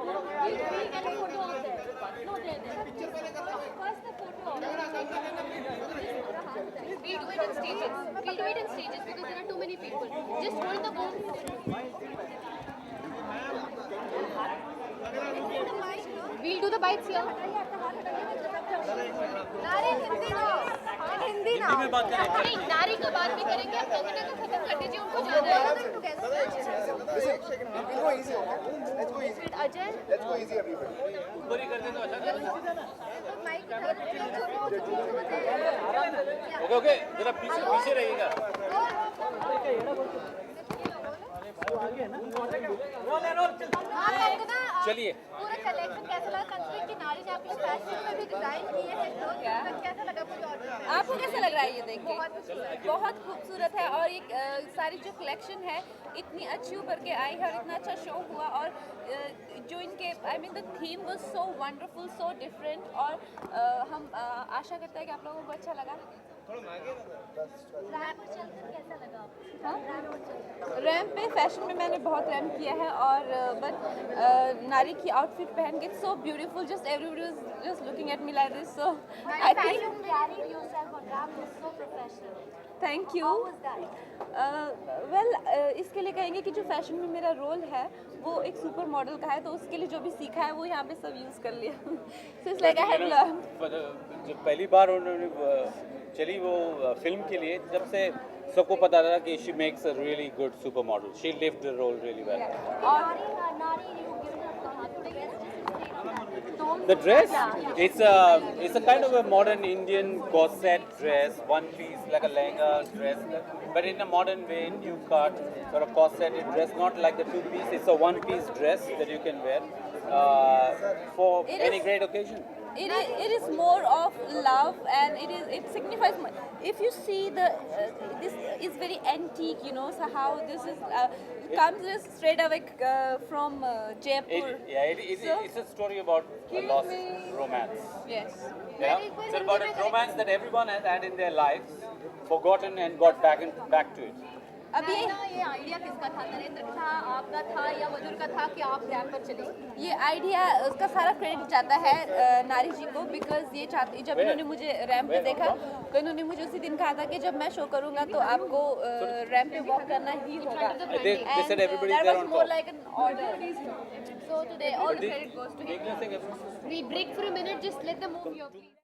get a photo of them. No, there. First the photo of them. We'll do it in stages. We'll do it in stages because there are too many people. Just hold the phone. We'll do the bites here. Hindi में बात करें। नहीं, नारी का बात भी करेंगे। आप कविता को खत्म कर दीजिए, उनको जाना है। अजय, ऊपर ही कर दे तो अच्छा कर। ओके जरा पीछे पीछे रहिएगा। चलिए पूरा कलेक्शन कैसा लगा? कंसीडर कि नारी ने अपने फैशन में भी डिजाइन किए हैं, तो कैसा लगा? कुछ और आपको कैसा लग रहा है ये देख के? बहुत खूबसूरत है और ये सारी जो कलेक्शन है इतनी अच्छी उभर के आई है और इतना अच्छा शो हुआ और जो इनके I mean the theme was so wonderful, so different और हम आशा करते हैं कि आप लोगों को अच्छा लगा। रैम्प पे फैशन में मैंने बहुत रैम्प किया है और बट नारी की आउटफिट पहन के so beautiful, just everybody was just looking at me like this, so I think thank you. Well इसके लिए कहेंगे कि जो फैशन में मेरा रोल है वो एक सुपर मॉडल का है, तो उसके लिए जो भी सीखा है वो यहाँ पे सब यूज़ कर लिया। So it's like I have learn. जब पहली बार उन्होंने चली वो फिल्म के लिए, जब से सबको पता था कि she makes a really good super model, she lived the role really well. The dress, it's a kind of a modern Indian corset dress, one piece like a lehenga dress, but in a modern way, new cut, sort of corset dress, not like the two piece. It's a one piece dress that you can wear for any great occasion. It is more of love and it signifies if you see the this is very antique, you know, so how this is comes straight away from Jaipur. It's a story about a lost romance. Yes. Yeah, it's about a romance that everyone has had in their lives, forgotten and got back to it. अभी ये idea किसका था? नरेंद्र था, आपका था या मधुर का था कि आप रैम्प पर चले? ये आइडिया उसका सारा क्रेडिट जाता है नारी जी को, बिकॉज ये चाहती जब इन्होंने मुझे रैम्प पे देखा तो इन्होंने मुझे उसी दिन कहा था कि जब मैं शो करूंगा तो आपको रैम्प पे वॉक करना ही होगा। They said everybody is there on more top. like an order. So today all the credit goes to him. We break for a minute, just let them move your feet.